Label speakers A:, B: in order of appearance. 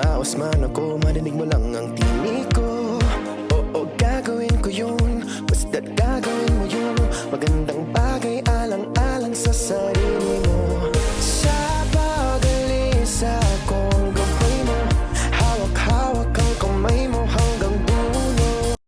A: Umaawas man ako, marinig mo lang ang tinig ko. Oo, gagawin ko yun, basta't gagawin mo yun. Magandang